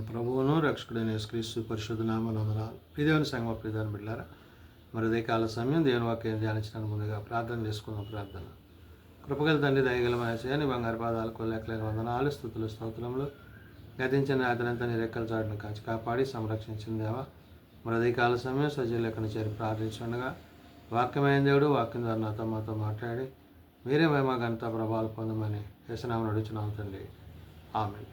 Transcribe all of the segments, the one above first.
ప్రభువును రక్షకుడైన యేసుక్రీస్తు పరిశుద్ధ నామమున వందనాలు. ప్రియదేవుని సంగమ ప్రియదేవుని బిడ్డలారా, మరి ఉదయకాల సమయం దేవుని వాక్యం ధ్యానించడానికి ముందుగా ప్రార్థన చేసుకుందాం. ప్రార్థన. కృపగల తండ్రి, దయగల మహేశ్వరుని బంగారు పాదాలకు లెక్కలేని వందనాలు, స్తుతులు, స్తోత్రములు. గతించిన రాత్రంతా నీ రెక్కల చాటును కాచి కాపాడి సంరక్షించిన దేవా, మరి ఉదయకాల సమయం సజీవులు ఎక్కడి చేరి ప్రార్థించుండగా వాక్యమైన దేవుడు వాక్యం ద్వారా నాతో మాతో మాట్లాడి మీరే మహిమ ఘనత ప్రభావాలు పొందమని యేసునామమున అడుగుచున్నాం తండ్రి. ఆమేన్.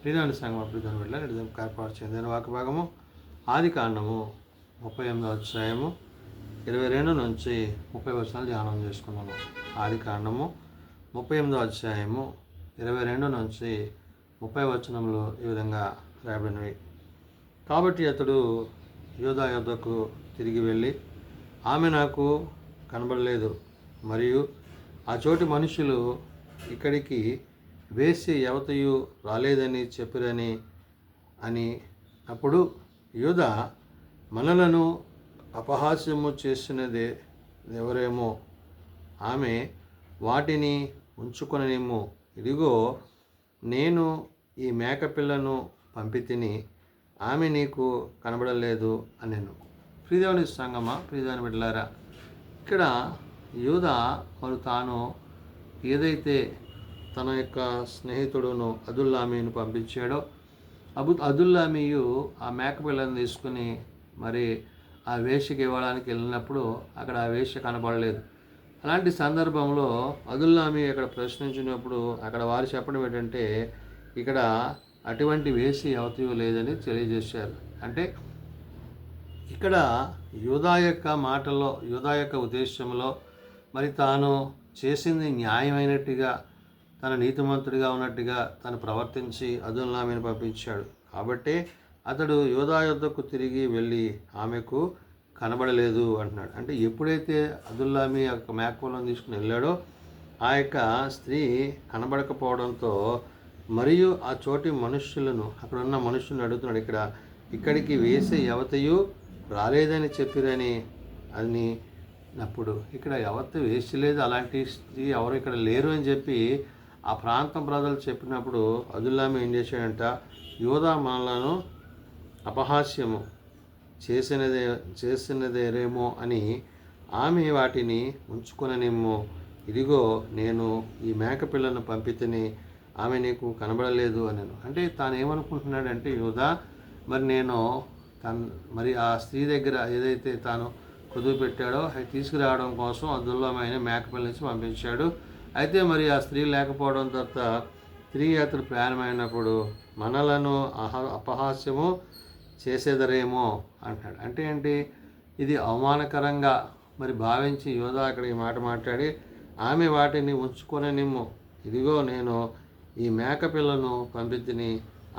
ప్రియదేవుని సంగమ ప్రియదేవుని బిడ్డలారా, ఏర్పాటు చెందిన వాక్య భాగము ఆదికాండము 38వ అధ్యాయము 22 నుంచి 30 వచనాలు ధ్యానం చేసుకున్నాము. ఆదికాండము 38వ అధ్యాయము 22 నుంచి 30 వచనములు ఈ విధంగా రాయబడినవి. కాబట్టి అతడు యోధా యొద్దకు తిరిగి వెళ్ళి, ఆమె నాకు కనబడలేదు, మరియు ఆ చోటి మనుషులు ఇక్కడికి వేసి యవతయు రాలేదని చెప్పిరని అని. అప్పుడు యూదా, మనలను అపహాస్యము చేసినదే ఎవరేమో, ఆమె వాటిని ఉంచుకొననిమ్ము, ఇదిగో నేను ఈ మేకపిల్లను పంపితిని, ఆమె నీకు కనబడలేదు అనెను. ప్రియదేవుని సంగమా, ప్రియదేవుని బిడ్డలారా, ఇక్కడ యూదా మరి తాను ఏదైతే తన యొక్క స్నేహితుడును అదుల్లామీను పంపించాడో, అదుల్లామీయు ఆ మేకపిల్లను తీసుకుని మరి ఆ వేశ్యకి ఇవ్వడానికి వెళ్ళినప్పుడు అక్కడ ఆ వేశ్య కనబడలేదు. అలాంటి సందర్భంలో అదుల్లామీ అక్కడ ప్రశ్నించినప్పుడు అక్కడ వారు చెప్పడం ఏంటంటే, ఇక్కడ అటువంటి వేసి అవతీవు లేదని తెలియజేశారు. అంటే ఇక్కడ యూదా యొక్క మాటల్లో, యూదా యొక్క ఉద్దేశంలో మరి తాను చేసింది న్యాయమైనట్టుగా, తన నీతిమంతుడిగా ఉన్నట్టుగా తను ప్రవర్తించి అదుల్లామీని పంపించాడు. కాబట్టి అతడు యూదా యొద్దకు తిరిగి వెళ్ళి ఆమెకు కనబడలేదు అంటున్నాడు. అంటే ఎప్పుడైతే అదుల్లామీ యొక్క మేకపిల్లను తీసుకుని వెళ్ళాడో ఆ యొక్క స్త్రీ కనబడకపోవడంతో, మరియు ఆ చోటి మనుష్యులను, అక్కడ ఉన్న మనుషులను అడుగుతున్నాడు, ఇక్కడికి వేసే యవతయు రాలేదని చెప్పిరని అని. అప్పుడు ఇక్కడ ఎవరు వేసలేదు, అలాంటి స్త్రీ ఎవరు ఇక్కడ లేరు అని చెప్పి ఆ ప్రాంతం ప్రజలు చెప్పినప్పుడు అదుల్లామీ ఏం చేశాడంట, యూదా మనలను అపహాస్యము చేసినదేరేమో అని, ఆమె వాటిని ఉంచుకొననిమ్ము, ఇదిగో నేను ఈ మేకపిల్లను పంపితిని, ఆమె నీకు కనబడలేదు అనెను. అంటే తాను ఏమనుకుంటున్నాడంటే, యూదా మరి ఆ స్త్రీ దగ్గర ఏదైతే తాను కుదువు పెట్టాడో అవి తీసుకురావడం కోసం అదుల్లామీని మేకపిల్ల నుంచి పంపించాడు. అయితే మరి ఆ స్త్రీ లేకపోవడం తర్వాత స్త్రీ అతడు ప్రయాణమైనప్పుడు మనలను అపహాస్యము చేసేదరేమో అంటాడు. అంటే ఏంటి, ఇది అవమానకరంగా మరి భావించి యోధా అక్కడ ఈ మాట మాట్లాడి, ఆమె వాటిని ఉంచుకొననిమ్ము, ఇదిగో నేను ఈ మేకపిల్లను పంపితిని,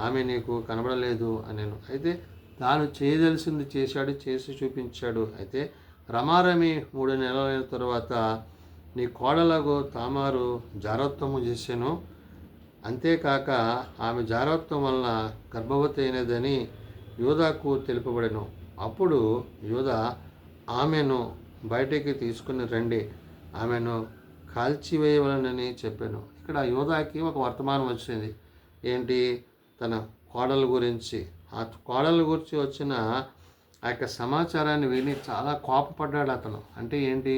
ఆమె నీకు కనబడలేదు అనెను. అయితే తాను చేయదలిసింది చేశాడు, చేసి చూపించాడు. అయితే రమారమి 3 నెలలైన తరువాత నీ కోడలకు తామారు జారత్వము చేసెను, అంతేకాక ఆమె జారత్వం వలన గర్భవతి అయినదని యూదాకు తెలుపబడెను. అప్పుడు యూదా, ఆమెను బయటికి తీసుకుని రండి, ఆమెను కాల్చివేయవలనని చెప్పాను. ఇక్కడ యూదాకి ఒక వర్తమానం వచ్చింది. ఏంటి, తన కోడల గురించి. ఆ కోడల గురించి వచ్చిన ఆ యొక్క సమాచారాన్ని విని చాలా కోపపడ్డాడు అతను. అంటే ఏంటి,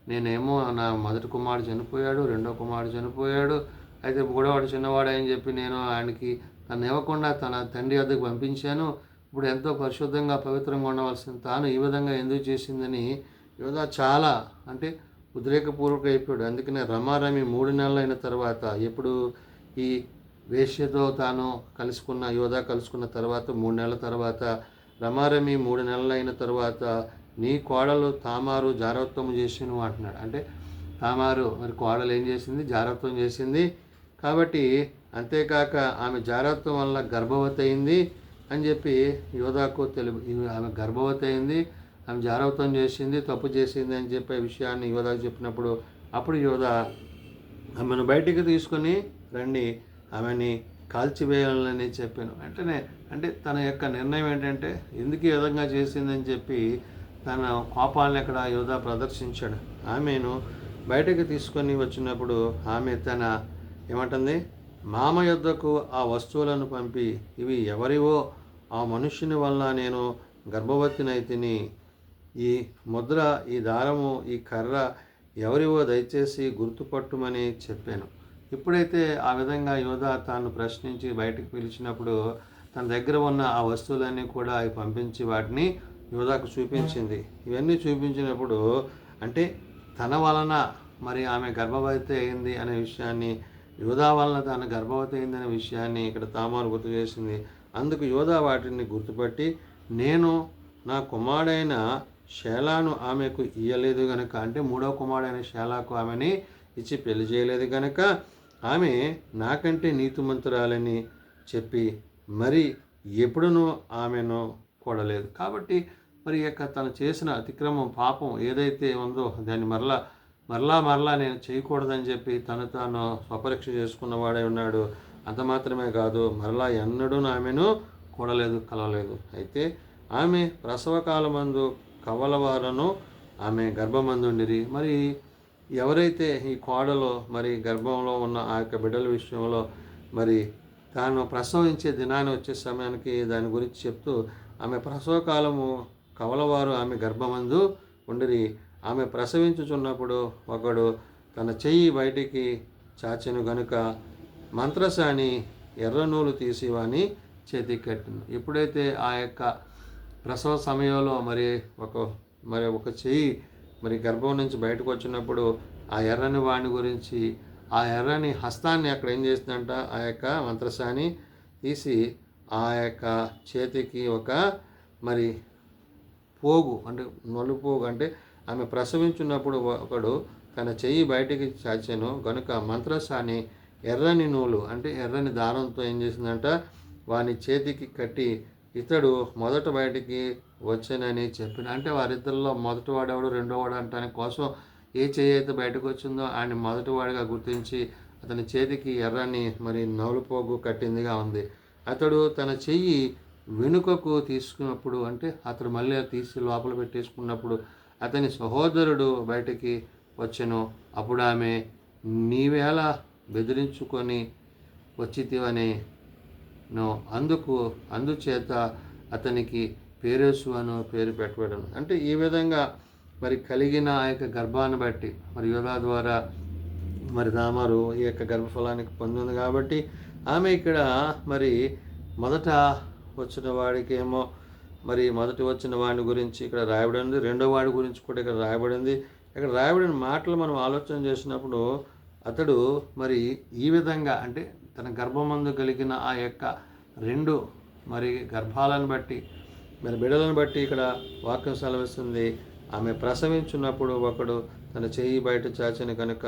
నేనేమో నా మొదటి కుమారుడు చనిపోయాడు, రెండో కుమారుడు చనిపోయాడు, అయితే మూడోవాడు చిన్నవాడని చెప్పి నేను ఆయనకి తను ఇవ్వకుండా తన తండ్రి వద్దకు పంపించాను. ఇప్పుడు ఎంతో పరిశుద్ధంగా పవిత్రంగా ఉండవలసిన తాను ఈ విధంగా ఎందుకు చేసిందని యూదా చాలా ఉద్రేకపూర్వక అయిపోయాడు. అందుకనే రమారమి 3 నెలలు అయిన తర్వాత, ఎప్పుడు ఈ వేశ్యతో తాను యూదా కలుసుకున్న తర్వాత 3 నెలల తర్వాత, రమారమి 3 నెలలు అయిన తర్వాత నీ కోడలు తామారు జారత్వము చేసిను అంటున్నాడు. అంటే తామారు మరి కోడలు ఏం చేసింది, జారత్వం చేసింది. కాబట్టి అంతేకాక ఆమె జారత్వం వల్ల గర్భవతి అయింది అని చెప్పి యూదాకు ఆమె గర్భవతి అయింది, ఆమె జారత్వం చేసింది, తప్పు చేసింది అని చెప్పే విషయాన్ని యూదాకు చెప్పినప్పుడు, అప్పుడు యూదా ఆమెను బయటికి తీసుకొని రండి, ఆమెని కాల్చివేయాలని చెప్పాను. వెంటనే తన యొక్క నిర్ణయం ఏంటంటే, ఎందుకు ఈ విధంగా చేసిందని చెప్పి తన కోపాలను అక్కడ యూదా ప్రదర్శించాడు. ఆమెను బయటకు తీసుకొని వచ్చినప్పుడు ఆమె తన ఏమంటుంది, మామ యొద్దకు ఆ వస్తువులను పంపి, ఇవి ఎవరివో ఆ మనుష్యుని వలన నేను గర్భవతినైతిని. ఈ ముద్ర, ఈ దారము, ఈ కర్ర ఎవరివో దయచేసి గుర్తుపట్టుమని చెప్పాను. ఇప్పుడైతే ఆ విధంగా యోధా తాను ప్రశ్నించి బయటకు పిలిచినప్పుడు తన దగ్గర ఉన్న ఆ వస్తువులన్నీ కూడా అవి పంపించి వాటిని యోధాకు చూపించింది. ఇవన్నీ చూపించినప్పుడు అంటే తన వలన మరి ఆమె గర్భవతి అయింది అనే విషయాన్ని, యోధా వలన తన గర్భవతి అయింది అనే విషయాన్ని ఇక్కడ తామారు గుర్తు చేసింది. అందుకు యోధా వాటిని గుర్తుపట్టి, నేను నా కుమారుడైన షేలాను ఆమెకు ఇయ్యలేదు గనుక, అంటే మూడవ కుమారుడైన షేలాకు ఆమెని ఇచ్చి పెళ్లి చేయలేదు గనుక ఆమె నాకంటే నీతిమంతురాలని చెప్పి మరి ఎప్పుడునూ ఆమెను కూడలేదు. కాబట్టి మరి యొక్క తను చేసిన అతిక్రమం, పాపం ఏదైతే ఉందో దాన్ని మరలా నేను చేయకూడదని చెప్పి తను తాను స్వపరీక్ష చేసుకున్నవాడే ఉన్నాడు. అంత మాత్రమే కాదు, మరలా ఎన్నడూ ఆమెను కూడలేదు, కలవలేదు. అయితే ఆమె ప్రసవ కాలమందు కవలవారను ఆమె గర్భమందుండిరి. మరి ఎవరైతే ఈ కోడలో మరి గర్భంలో ఉన్న ఆ యొక్క బిడ్డల విషయంలో మరి తాను ప్రసవించే దినాన్ని వచ్చే సమయానికి దాని గురించి చెప్తూ, ఆమె ప్రసవ కాలము కవలవారు ఆమె గర్భమందు ఉండిరి. ఆమె ప్రసవించుచున్నప్పుడు ఒకడు తన చెయ్యి బయటికి చాచెను గనుక మంత్రసాని ఎర్రనూలు తీసి వాని చేతికి కట్టిను. ఎప్పుడైతే ఆ యొక్క ప్రసవ సమయంలో మరి ఒక చెయ్యి మరి గర్భం నుంచి బయటకు వచ్చినప్పుడు ఆ ఎర్రని వాణి గురించి, ఆ ఎర్రని హస్తాన్ని అక్కడ ఏం చేసిందంట, ఆ యొక్క మంత్రసాని తీసి ఆ యొక్క చేతికి ఒక మరి పోగు, అంటే నలుపోగు, అంటే ఆమె ప్రసవించున్నప్పుడు ఒకడు తన చెయ్యి బయటికి చాచెను గనుక మంత్రసాని ఎర్రని నూలు, అంటే ఎర్రని దారంతో ఏం చేసిందంట వాని చేతికి కట్టి, ఇతడు మొదట బయటికి వచ్చానని చెప్పిన. అంటే వారిద్దరిలో మొదటి వాడెవడు, రెండో వాడు అంటానికి కోసం ఏ చెయ్యి అయితే బయటకు వచ్చిందో ఆయన మొదటివాడిగా గుర్తించి అతని చేతికి ఎర్రని మరి నలుపోగు కట్టిందిగా ఉంది. అతడు తన చెయ్యి వెనుకకు తీసుకున్నప్పుడు, అంటే అతడు మళ్ళీ తీసి లోపల పెట్టేసుకున్నప్పుడు అతని సహోదరుడు బయటికి వచ్చెను. అప్పుడు ఆమె, నీవేళ బెదిరించుకొని వచ్చితివని అందుచేత అతనికి పేరేసు అను పేరు పెట్టబడను. అంటే ఈ విధంగా మరి కలిగిన ఆ యొక్క గర్భాన్ని బట్టి మరి యోధా ద్వారా మరి తామారు ఈ యొక్క గర్భఫలానికి పొందింది. కాబట్టి ఆమె ఇక్కడ మరి మొదట వచ్చిన వాడికేమో మరి మొదటి వచ్చిన వాడి గురించి ఇక్కడ రాయబడింది, రెండో వాడి గురించి కూడా ఇక్కడ రాయబడింది. ఇక్కడ రాయబడిన మాటలు మనం ఆలోచన చేసినప్పుడు అతడు మరి ఈ విధంగా, అంటే తన గర్భమందు కలిగిన ఆ యొక్క రెండు మరి గర్భాలను బట్టి మరి బిడ్డలను బట్టి ఇక్కడ వాక్యం సెలవిస్తుంది. ఆమె ప్రసవించున్నప్పుడు ఒకడు తన చెయ్యి బయట చాచిన కనుక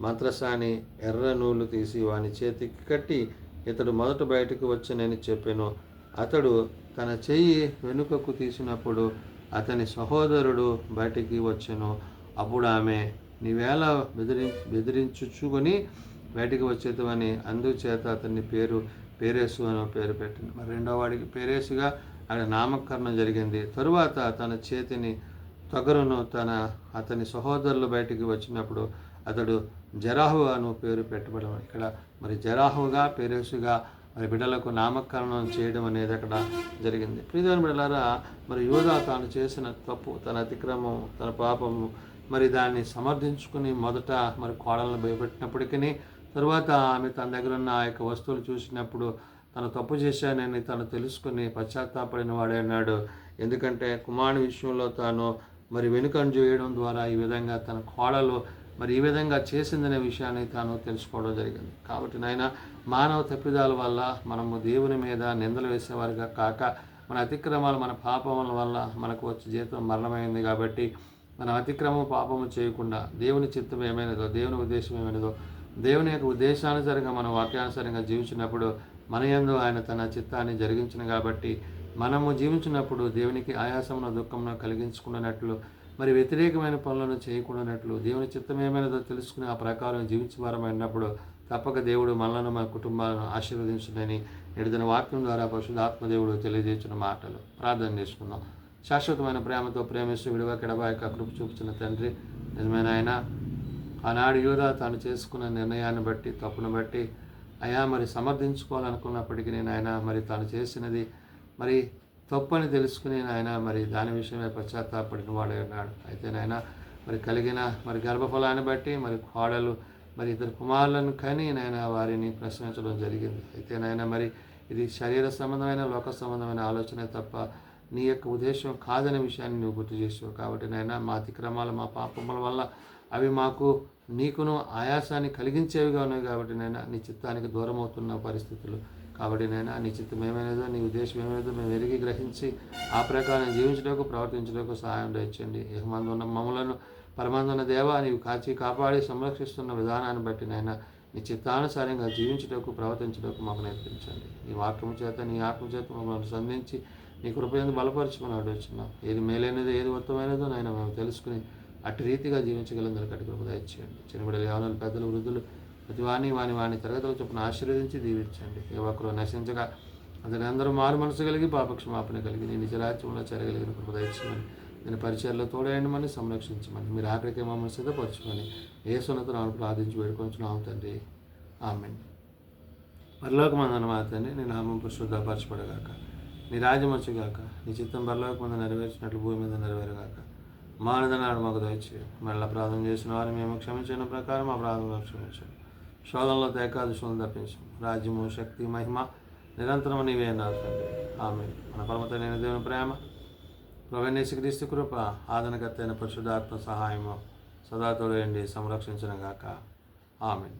మంత్రసాని ఎర్ర నూలు తీసి వాని చేతికి కట్టి, ఇతడు మొదట బయటకు వచ్చానని చెప్పాను. అతడు తన చెయ్యి వెనుకకు తీసినప్పుడు అతని సహోదరుడు బయటికి వచ్చెను. అప్పుడు ఆమె, నీవేళ బెదిరించుకొని బయటికి వచ్చేతమని అందుచేత అతని పేరేసు అని పేరు పెట్టింది. మరి రెండో వాడికి పేరేసుగా అక్కడ నామకరణం జరిగింది. తరువాత తన చేతిని తొగరును అతని సహోదరులు బయటికి వచ్చినప్పుడు అతడు జరాహు అను పేరు పెట్టబడడం. ఇక్కడ మరి జరాహుగా, పేరేసుగా మరి బిడ్డలకు నామకరణం చేయడం అనేది అక్కడ జరిగింది. ప్రియమైన బిడ్డలారా, మరి యోధా తాను చేసిన తప్పు, తన అతిక్రమం, తన పాపము మరి దాన్ని సమర్థించుకుని మొదట మరి కోడలను భయపెట్టినప్పటికీ తరువాత ఆమె తన దగ్గర ఉన్న ఆ యొక్క వస్తువులు చూసినప్పుడు తను తప్పు చేశానని తను తెలుసుకుని పశ్చాత్తాపడిన వాడే అన్నాడు. ఎందుకంటే కుమారుని విషయంలో తాను మరి వెనుకంజ చేయడం ద్వారా ఈ విధంగా తన కోడలు మరి ఈ విధంగా చేసిందనే విషయాన్ని తాను తెలుసుకోవడం జరిగింది. కాబట్టి నాయన, మానవ తప్పిదాల వల్ల మనము దేవుని మీద నిందలు వేసేవారుగా కాక మన అతిక్రమాలు, మన పాపముల వల్ల మనకు వచ్చే జీవితం మరణమైంది. కాబట్టి మనం అతిక్రమం, పాపము చేయకుండా దేవుని చిత్తం ఏమైనదో, దేవుని ఉద్దేశం ఏమైనదో, దేవుని యొక్క ఉద్దేశానుసారంగా మనం వాక్యానుసారంగా జీవించినప్పుడు మన యందు ఆయన తన చిత్తాన్ని జరిగించిన. కాబట్టి మనము జీవించినప్పుడు దేవునికి ఆయాసమును, దుఃఖమును కలిగించుకున్నట్లు, మరి వ్యతిరేకమైన పనులను చేయకుండానట్లు, దేవుని చిత్తం ఏమైనదో తెలుసుకుని ఆ ప్రకారం జీవించవారమైనప్పుడు తప్పక దేవుడు మనలను, మన కుటుంబాలను ఆశీర్వదించునని ఎడిదిన వాక్యం ద్వారా పరిశుద్ధాత్మదేవుడు తెలియజేసిన మాటలు ప్రార్థన చేసుకుందాం. శాశ్వతమైన ప్రేమతో ప్రేమిస్తూ విడువ కెడబాయక కృప చూపుతున్న తండ్రి, నిజమైన ఆయన, ఆనాడు యోధా తాను చేసుకున్న నిర్ణయాన్ని బట్టి, తప్పును బట్టి అయా మరి సమర్థించుకోవాలనుకున్నప్పటికీ నాయన మరి తాను చేసినది మరి తప్పని తెలుసుకుని నాయన మరి దాని విషయమే పశ్చాత్తాపడిన వాడే ఉన్నాడు. అయితే నాయన మరి కలిగిన మరి గర్భఫలాన్ని బట్టి మరి కోడలు మరి ఇద్దరు కుమారులను కని నాయన వారిని ప్రశ్నించడం జరిగింది. అయితే నాయన మరి ఇది శరీర సంబంధమైన లోక సంబంధమైన ఆలోచనే తప్ప నీ యొక్క ఉద్దేశం కాదనే విషయాన్ని నువ్వు గుర్తు చేసావు. కాబట్టి నాయన మా అతిక్రమాలు మా పాపముల వల్ల అవి మాకు నీకును ఆయాసాన్ని కలిగించేవిగా ఉన్నాయి. కాబట్టి నాయన నీ చిత్తానికి దూరం అవుతున్న పరిస్థితులు. కాబట్టి నాయన నీ చిత్తం ఏమైనదో నీ ఉద్దేశం ఏమైనదో మేము ఎరిగి గ్రహించి ఆ ప్రకారం జీవించడానికి ప్రవర్తించడానికి సహాయం దయచండి. ఏమందున్న మమ్మలను పరమందున్న దేవా నీవు కాపాడి సంరక్షిస్తున్న విధానాన్ని బట్టి నాయన నీ చిత్తానుసారంగా జీవించడానికి ప్రవర్తించడానికి మాకు నేర్పించండి. నీ వాక్యము చేత నీ ఆత్మ చేత మమ్మల్ని సంధించి నీ కృపయందు బలపరచుకుని అడుగుతున్నాం. ఏది మేలైనదో ఏది ఉత్తమైనదో నాయన మేము తెలుసుకుని అట్టి రీతిగా జీవించగలందరూ కట్టి కృప దయచేయండి. చిన్నబిడ్డలు యవనులు పెద్దలు వృద్ధులు ప్రతి వాణి తరగతుల చొప్పున ఆశీర్వదించి దీవించండి. ఏ ఒక్కరు నశించగా అతని అందరూ మారు మనసు కలిగి పాపక్షమాపణ కలిగి నీ నిజరాజ్యంలో చేరగలిగిన కృప దయచేయమని నేను పరిచయాల్లో తోడేయండి సంరక్షించమని మీరు ఆఖరికి మమ్మల్ని సిద్ధపరచుకొని యేసునతో నాను ప్రార్థించి వేడుకొంచున్నాము తండ్రి. ఆమేన్. పరలోకమందున్న మా తండ్రి నీ నామం పరిశుద్ధపరచబడగాక, నీ రాజ్యం వచ్చుగాక, నీ చిత్తం పరలోకమందు నెరవేర్చినట్లు భూమి మీద నెరవేరుగాక. మా అనుదినాడు మాకు దయచేయండి. మళ్ళీ ప్రార్థన చేసిన వారిని మేము క్షమించిన ప్రకారం మా ప్రార్థనలో క్షమించండి. శోధనలో ఏకాదశులను తప్పించండి. రాజ్యము శక్తి మహిమ నిరంతరం నీవే అన్నారు తండ్రి. ఆమేన్. మన పరమతైన దేవుని ప్రేమ, ప్రభువైన యేసుక్రీస్తు కృప, ఆదరణకర్త అయిన పరిశుద్ధాత్మ సహాయము సదా తోడేయండి సంరక్షించును గాక. ఆమేన్.